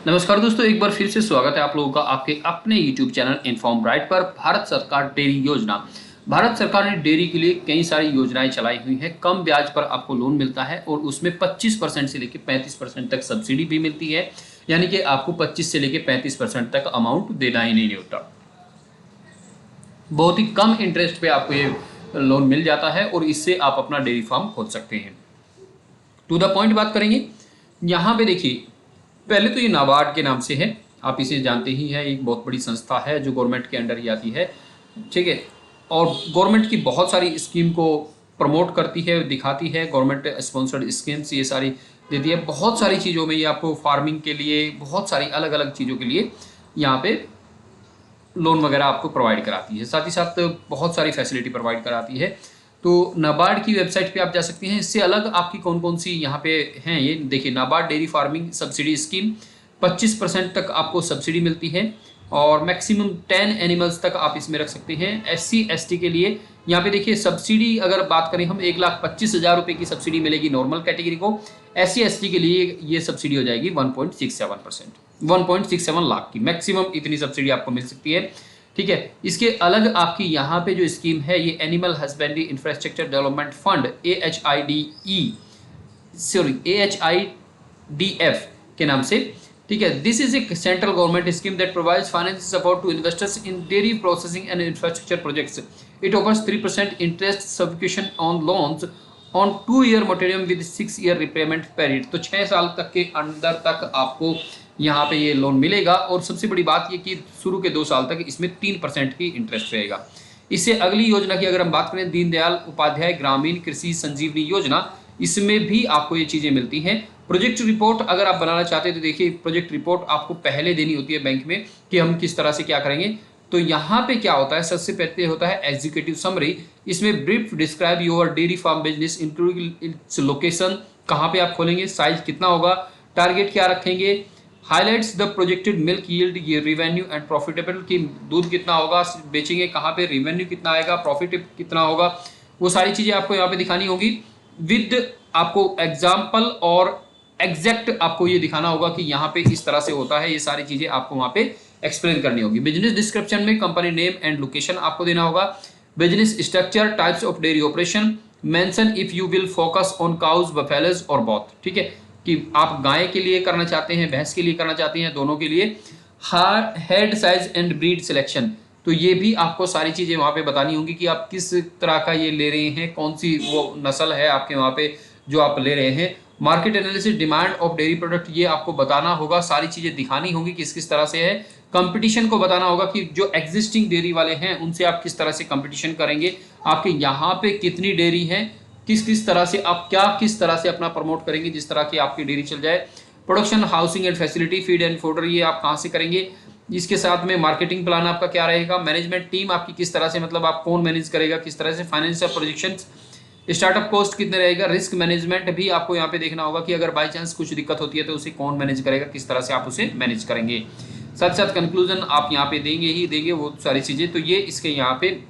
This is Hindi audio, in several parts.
नमस्कार दोस्तों, एक बार फिर से स्वागत है आप लोगों का आपके अपने YouTube चैनल इन्फॉर्म राइट पर। भारत सरकार डेयरी योजना, भारत सरकार ने डेयरी के लिए कई सारी योजनाएं चलाई हुई हैं। कम ब्याज पर आपको लोन मिलता है और उसमें 25% से लेकर 35% तक सब्सिडी भी मिलती है। यानी कि आपको 25 से लेकर 35% तक अमाउंट देना ही नहीं होता। बहुत ही कम इंटरेस्ट पे आपको ये लोन मिल जाता है और इससे आप अपना डेयरी फार्म खोल सकते हैं। टू द पॉइंट बात करेंगे। यहाँ पे देखिए, पहले तो ये नाबार्ड के नाम से है, आप इसे जानते ही हैं। एक बहुत बड़ी संस्था है जो गवर्नमेंट के अंडर ही आती है, ठीक है। और गवर्नमेंट की बहुत सारी स्कीम को प्रमोट करती है, दिखाती है। गवर्नमेंट स्पॉन्सर्ड स्कीम्स ये सारी देती है। बहुत सारी चीज़ों में ये आपको फार्मिंग के लिए, बहुत सारी अलग अलग चीज़ों के लिए यहाँ पे लोन वगैरह आपको प्रोवाइड कराती है। साथ ही साथ बहुत सारी फैसिलिटी प्रोवाइड कराती है। तो नाबार्ड की वेबसाइट पे आप जा सकते हैं। इससे अलग आपकी कौन कौन सी यहाँ पे हैं, ये देखिए। NABARD dairy farming subsidy scheme, 25% तक आपको सब्सिडी मिलती है और मैक्सिमम 10 एनिमल्स तक आप इसमें रख सकते हैं। SC ST के लिए यहाँ पे देखिए सब्सिडी अगर बात करें हम, 1,25,000 रुपये की सब्सिडी मिलेगी नॉर्मल कैटेगरी को। SC ST के लिए ये सब्सिडी हो जाएगी 1.67%, 1.67 लाख की मैक्सिमम इतनी सब्सिडी आपको मिल सकती है, ठीक है। इसके अलग आपकी यहाँ पे जो स्कीम है, ये animal husbandry infrastructure development fund AHIDF के नाम से, ठीक है। This is a central government scheme that provides financial support to investors in dairy processing and infrastructure projects. It offers 3% interest subscription on loans on 2-year moratorium with 6-year repayment period. तो 6 साल तक के अंदर तक आपको यहाँ पे ये लोन मिलेगा। और सबसे बड़ी बात ये कि शुरू के 2 साल तक इसमें 3% ही इंटरेस्ट रहेगा। इससे अगली योजना की अगर हम बात करें, दीनदयाल उपाध्याय ग्रामीण कृषि संजीवनी योजना, इसमें भी आपको ये चीज़ें मिलती हैं। प्रोजेक्ट रिपोर्ट अगर आप बनाना चाहते हैं तो देखिए, प्रोजेक्ट रिपोर्ट आपको पहले देनी होती है बैंक में कि हम किस तरह से क्या करेंगे। तो यहाँ पे क्या होता है, सबसे पहले होता है एग्जीक्यूटिव समरी। इसमें brief describe your dairy farm business including its location, कहाँ पे आप खोलेंगे, साइज कितना होगा, टारगेट क्या रखेंगे, highlights the projected milk yield, ये रिवेन्यू एंड प्रॉफिटेबल की दूध कितना होगा, बेचेंगे कहाँ पे, रिवेन्यू कितना आएगा, प्रॉफिट कितना होगा, वो सारी चीज़ें आपको यहाँ पे दिखानी होगी। विद आपको एग्जाम्पल और एग्जैक्ट आपको ये दिखाना होगा कि यहाँ पे इस तरह से होता है। ये सारी चीज़ें आपको वहाँ पे एक्सप्लेन करनी होगी। बिजनेस डिस्क्रिप्शन में कंपनी नेम एंड लोकेशन आपको देना होगा। Business structure, types of dairy operation, mention if you will focus on cows, buffaloes और बोथ, ठीक है, कि आप गाय के लिए करना चाहते हैं, भैंस के लिए करना चाहते हैं, दोनों के लिए। Head size and breed selection, तो ये भी आपको सारी चीज़ें वहाँ पे बतानी होंगी कि आप किस तरह का ये ले रहे हैं, कौन सी वो नस्ल है आपके वहाँ पे जो आप ले रहे हैं। Market analysis, demand of dairy product, ये आपको बताना होगा। सारी चीज़ें दिखानी होंगी किस किस तरह से है। कंपटीशन को बताना होगा कि जो एग्जिस्टिंग डेयरी वाले हैं उनसे आप किस तरह से कंपटीशन करेंगे, आपके यहाँ पे कितनी डेयरी है, किस किस तरह से आप किस तरह से अपना प्रमोट करेंगे जिस तरह की आपकी डेयरी चल जाए। Production, housing and facility, feed and fodder, ये आप कहाँ से करेंगे। इसके साथ में मार्केटिंग प्लान आपका क्या रहेगा, मैनेजमेंट टीम आपकी किस तरह से, मतलब आप कौन मैनेज करेगा, किस तरह से, फाइनेंशियल प्रोजेक्शंस, स्टार्टअप कॉस्ट कितने रहेगा, रिस्क मैनेजमेंट भी आपको यहाँ पे देखना होगा कि अगर बाई चांस कुछ दिक्कत होती है तो उसे कौन मैनेज करेगा, किस तरह से आप उसे मैनेज करेंगे। साथ साथ कंक्लूजन आप यहाँ पे देंगे ही देंगे वो सारी चीज़ें। तो ये इसके यहाँ पे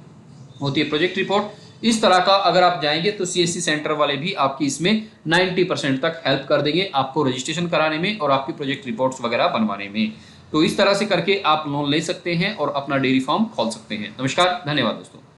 होती है प्रोजेक्ट रिपोर्ट। इस तरह का अगर आप जाएंगे तो CSC सेंटर वाले भी आपकी इसमें 90% तक हेल्प कर देंगे आपको रजिस्ट्रेशन कराने में और आपकी प्रोजेक्ट रिपोर्ट्स वगैरह बनवाने में। तो इस तरह से करके आप लोन ले सकते हैं और अपना डेयरी फार्म खोल सकते हैं। नमस्कार, धन्यवाद दोस्तों।